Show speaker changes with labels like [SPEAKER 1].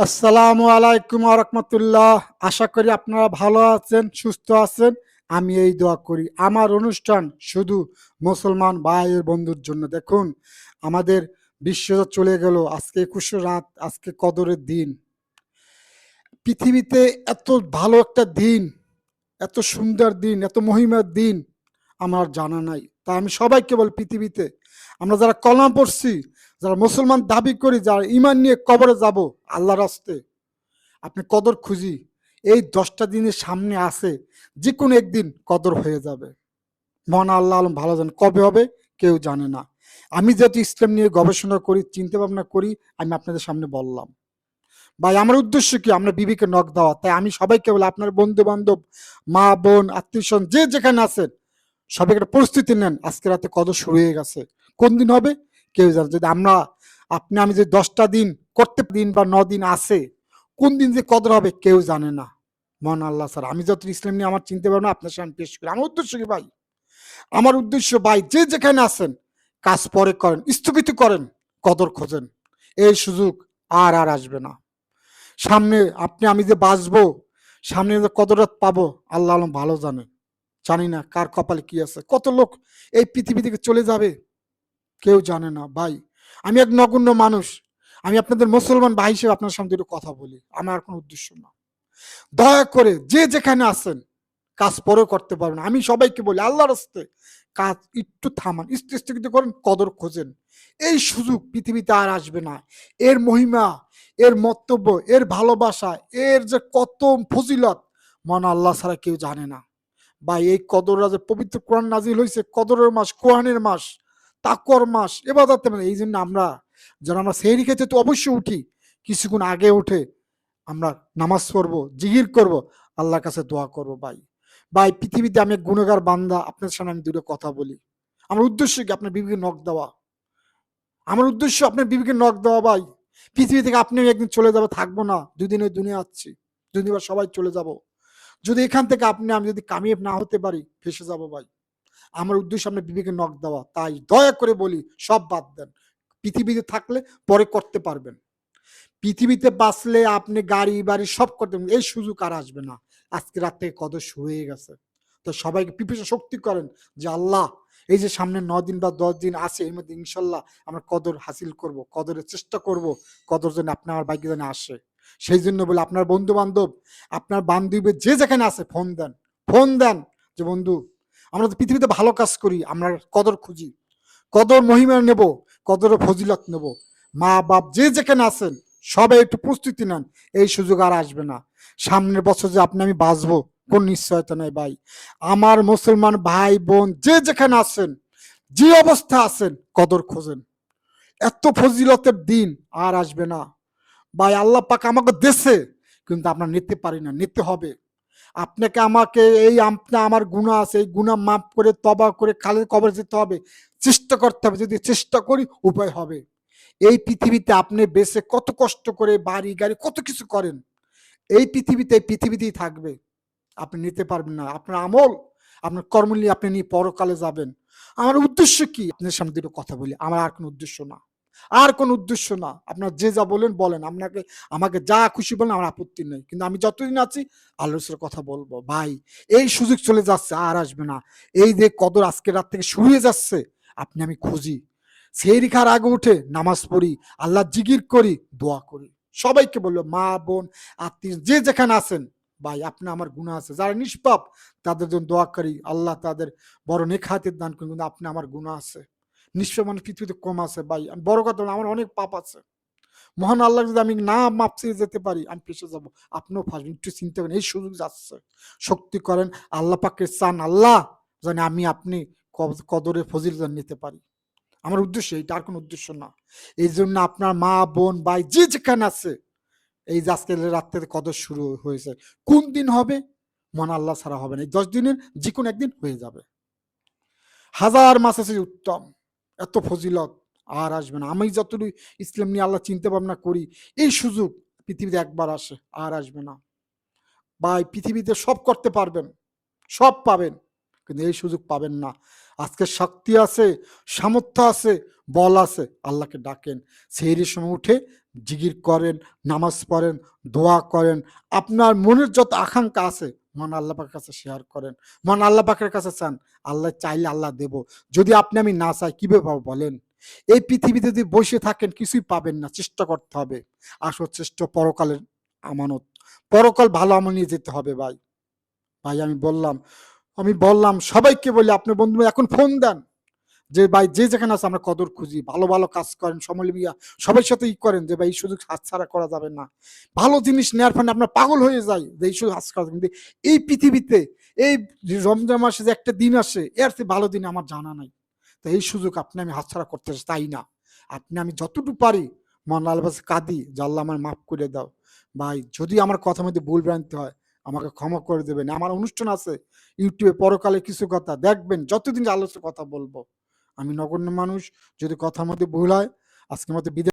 [SPEAKER 1] আসসালামু আলাইকুম ওয়া রাহমাতুল্লাহ। আশা করি আপনারা ভালো আছেন, সুস্থ আছেন। আমি এই দোয়া করি। আমার অনুষ্ঠান শুধু মুসলমান ভাই ও বন্ধুর জন্য। দেখুন, আমাদের বিশ্ব চলে গেল। আজকে ২১শে রাত, আজকে কদরের দিন। পৃথিবীতে এত ভালো একটা দিন, এত সুন্দর দিন, এত মহিমার দিন আমার জানা নাই। তাই আমি সবাইকে বলি, পৃথিবীতে আমরা যারা কলমা পড়ছি, যারা মুসলমান দাবি করি, যারা ঈমান নিয়ে কবরে যাব আল্লাহর রাস্তে, আপনি কদর খুঁজি। এই ১০টা দিনের সামনে আছে, যেকোনো একদিন কদর হয়ে যাবে। মহান আল্লাহ আলম ভালো জানেন, কবে হবে কেউ জানে না। আমি যেহেতু ইসলাম নিয়ে গবেষণা করি, চিন্তা ভাবনা করি, আমি আপনাদের সামনে বললাম। ভাই, আমার উদ্দেশ্য কি? আমরা বিবিকে নখ দেওয়া। তাই আমি সবাইকে বলি, আপনার বন্ধু বান্ধব, মা বোন, আত্মীয় স্বজন যে যেখানে আছেন, সবাই একটা প্রস্তুতি নেন। আজকে রাতে কদর শুরু হয়ে গেছে। কোন দিন হবে কেউ জানে। যদি আমি যে ১০টা দিন করতে, দিন বা ৯ দিন আছে, কোন দিন যে কদর হবে কেউ জানে না, মহান আল্লাহ স্যার। আমি যত ইসলাম নিয়ে আমার চিনতে পারবো না, আপনার সামনে পেশ করি। আমার উদ্দেশ্য কি ভাই? আমার উদ্দেশ্য ভাই, যে যেখানে আছেন, কাজ পরে করেন, স্থগিত করেন, কদর খোঁজেন। এই সুযোগ আর আর আসবে না। সামনে আমি যে বাঁচবো, সামনে যে কদরাত পাবো, আল্লাহ আলম ভালো জানে। জানি না কার কপালে কি আছে। কত লোক এই পৃথিবী থেকে চলে যাবে কেউ জানে না ভাই। আমি এক নগণ্য মানুষ। আমি আপনাদের মুসলমান ভাই হিসেবে আপনার সামনে দুটো কথা বলি। আমার আর কোনো উদ্দেশ্য না। দয়া করে যে যেখানে আছেন, কাজ পরেও করতে পারবেন। আমি সবাইকে বলি, আল্লাহর রাস্তে কাজ একটু থামান, স্থগিত করেন, কদর খোঁজেন। এই সুযোগ পৃথিবীতে আর আসবে না। এর মহিমা, এর মন্তব্য, এর ভালোবাসা, এর যে কত ফজিলত, মহান আল্লাহ ছাড়া কেউ জানে না। বা এই কদর যে পবিত্র কোরআন নাজিল হয়েছে, কদরের মাস, কোরআনের মাস, তাকওয়ার মাস, এবাদতের মাস। এই জন্য যারা আমরা সেহরি খেতে তো অবশ্যই উঠি, কিছুক্ষণ আগে উঠে আমরা নামাজ পড়বো, জিকির করব, আল্লাহর কাছে দোয়া করব। ভাই ভাই, পৃথিবীতে আমি এক গুণাগার বান্দা। আপনার সামনে আমি দুটো কথা বলি। আমার উদ্দেশ্য কি? আপনার বিবিকে নখ দেওয়া। আমার উদ্দেশ্য আপনার বিবিকে নখ দেওয়া ভাই। পৃথিবী থেকে আপনি একদিন চলে যাবে, থাকবো না। ২ দিনের দুনিয়া আছি, ২ দিন পর সবাই চলে যাব। যদি এখান থেকে আমি যদি কামিয়াব না হতে পারি, ফেসে যাব ভাই। আমার উদ্দেশ্য আপনার বিবেকে নখ দেওয়া। তাই দয়া করে বলি, সব বাদ দেন। পৃথিবীতে থাকলে পরে করতে পারবেন। পৃথিবীতে বাঁচলে আপনি গাড়ি বাড়ি সব করতে পারবেন। এই সুযোগ আর আসবে না। আজকে রাত থেকে কদর শুরু হয়ে গেছে। তো সবাইকে পিপাসা শক্তি করেন যে আল্লাহ, এই যে সামনে ৯ দিন বা ১০ দিন আছে, এর মধ্যে ইনশাল্লাহ আমরা কদর হাসিল করব, কদরের চেষ্টা করব। কদর যেন আপনার আমার ভাগ্যে যেন আসে। সেই জন্য বলে, আপনার বন্ধু বান্ধব, আপনার বান্ধবী যে যেখানে আছে, ফোন দেন। ফোন দেন যে বন্ধু, আমরা তো পৃথিবীতে ভালো কাজ করি, আমরা কদর খুঁজি, কদর মহিমা নেব, কদর ফজিলত নেব। মা বাপ যে যেখানে আছেন, সবাই একটু প্রস্তুতি নেন। এই সুযোগ আর আসবে না। সামনের বছর যে আমি বাঁচবো, কোন নিশ্চয়তা নাই ভাই। আমার মুসলমান ভাই বোন যে যেখানে আছেন, যে অবস্থা আছেন, কদর খোঁজেন। এত ফজিলতের দিন আর আসবে না ভাই। আল্লাহ পাক আমাকে দেশে, কিন্তু আমরা নিতে পারি না, নিতে হবে। আপনাকে আমাকে, এই আমার গুনাহ আছে, এই গুনাহ মাফ করে তবা করে খালের কবর যেতে হবে, চেষ্টা করতে হবে। যদি চেষ্টা করি, উপায় হবে। এই পৃথিবীতে আপনি বেঁচে কত কষ্ট করে বাড়ি গাড়ি কত কিছু করেন, এই পৃথিবীতেই থাকবে। আপনি নিতে পারবেন না। আপনার আমল, আপনার কর্ম নিয়ে আপনি নিয়ে পরকালে যাবেন। আমার উদ্দেশ্য কি? আপনার সামনে দুটো কথা বলি। আমার আর কোনো উদ্দেশ্য না, আর কোনো উদ্দেশ্য না। আপনার যে যা বলেন বলেন, আমাকে যা খুশি বলেন, আমার আপত্তি নেই। কিন্তু আমি যতদিন আছি, আল্লাহর সাথে কথা বলবো ভাই। এই সুযোগ চলে যাচ্ছে, আর আসবে না। এই যে কদর আজকে রাত থেকে শুরু হয়ে যাচ্ছে, আমি খুঁজি। সেহরি খাওয়ার আগে উঠে নামাজ পড়ি, আল্লাহ জিকির করি, দোয়া করি। সবাইকে বলবো, মা বোন, আত্মীয় যে যেখানে আছেন, ভাই আপনি আমার গুনাহ আছে, যারা নিষ্পাপ তাদের জন্য দোয়া করি, আল্লাহ তাদের বড় নেক হায়াতের দান করুন। কিন্তু আপনি আমার গুনাহ আছে, নিষ্পাপ মানুষ পৃথিবীতে কম আছে ভাই। আমি বড় কথা বলি, আমার অনেক পাপ আছে। মহান আল্লাহ যদি আমি না মাপ চেয়ে যেতে পারি, আমি ফেঁসে যাবো, আপনিও ফাঁসবেন। একটু চিন্তা করেন, এই সুযোগ যাচ্ছে, শক্তি করেন। আল্লাহ পাকে চান, আল্লাহ জানি আপনি কদরে ফজিল নিতে পারি। আমার উদ্দেশ্য এইটা, আর কোনো উদ্দেশ্য না। এই জন্য আপনার মা বোন ভাই যে যেখানে আছে, এই যে আজকে রাত্রে কদর শুরু হয়েছে, কোন দিন হবে মহান আল্লাহ ছাড়া হবে না। এই 10 দিনের যে কোনো একদিন হয়ে যাবে। হাজার মাস আছে উত্তম, এত ফজিলত আর আসবে না। আমি যতটুকু ইসলাম নিয়ে আল্লাহ চিন্তা ভাবনা করি, এই সুযোগ পৃথিবীতে একবার আসে, আর আসবে না ভাই। পৃথিবীতে সব করতে পারবেন, সব পাবেন, কিন্তু এই সুযোগ পাবেন না। আজকে শক্তি আছে, সামর্থ্য আছে, বল আছে, আল্লাহকে ডাকেন। সেহরির সময় উঠে জিকির করেন, নামাজ পড়েন, দোয়া করেন। আপনার মনের যত আকাঙ্ক্ষা আছে মহান আল্লাহ পাকের কাছে শেয়ার করেন। মহান আল্লাহ পাকের কাছে চান। আল্লাহ চাইলে আল্লাহ দেব। যদি আপনি আমি না চাই কিভাবে পাবো বলেন? এই পৃথিবীতে যদি বসে থাকেন কিছুই পাবেন না। চেষ্টা করতে হবে। আসল চেষ্টা পরকালের আমানত। পরকাল ভালো আমল নিয়ে যেতে হবে ভাই। ভাই আমি বললাম সবাইকে বলি আপনার বন্ধু এখন ফোন দেন। যে ভাই যে যেখানে আছে আমরা কদর খুঁজি। ভালো, ভালো কাজ করেন, সময় মিয়া সবার সাথে করেন যে ভাই এই সুযোগ হাতছাড়া করা যাবে না। ভালো জিনিস নেয়ার ফলে আপনার পাগল হয়ে যায় যে এই সুযোগ হাতছাড়া কিন্তু এই পৃথিবীতে এই রমজান মাসে যে একটা দিন আসে এর চেয়ে ভালো দিন আমার জানা নাই। তো এই সুযোগ আপনি আমি হাতছাড়া করতে চাই না। আপনি আমি যতটুকু পারি মহান আল্লাহর কাছে কাঁদি যে আল্লাহ আমায় মাফ করে দাও। ভাই যদি আমার কথার মধ্যে ভুল ভ্রান্তি হয় আমাকে ক্ষমা করে দেবেন। আমার অনুষ্ঠান আছে ইউটিউবে পরকালে কিছু কথা দেখবেন যতদিন আল্লাহর সাথে কথা বলবো। আমি নগণ্য মানুষ, যদি কথার মধ্যে ভুল হয় আজকের মতো বিদায়।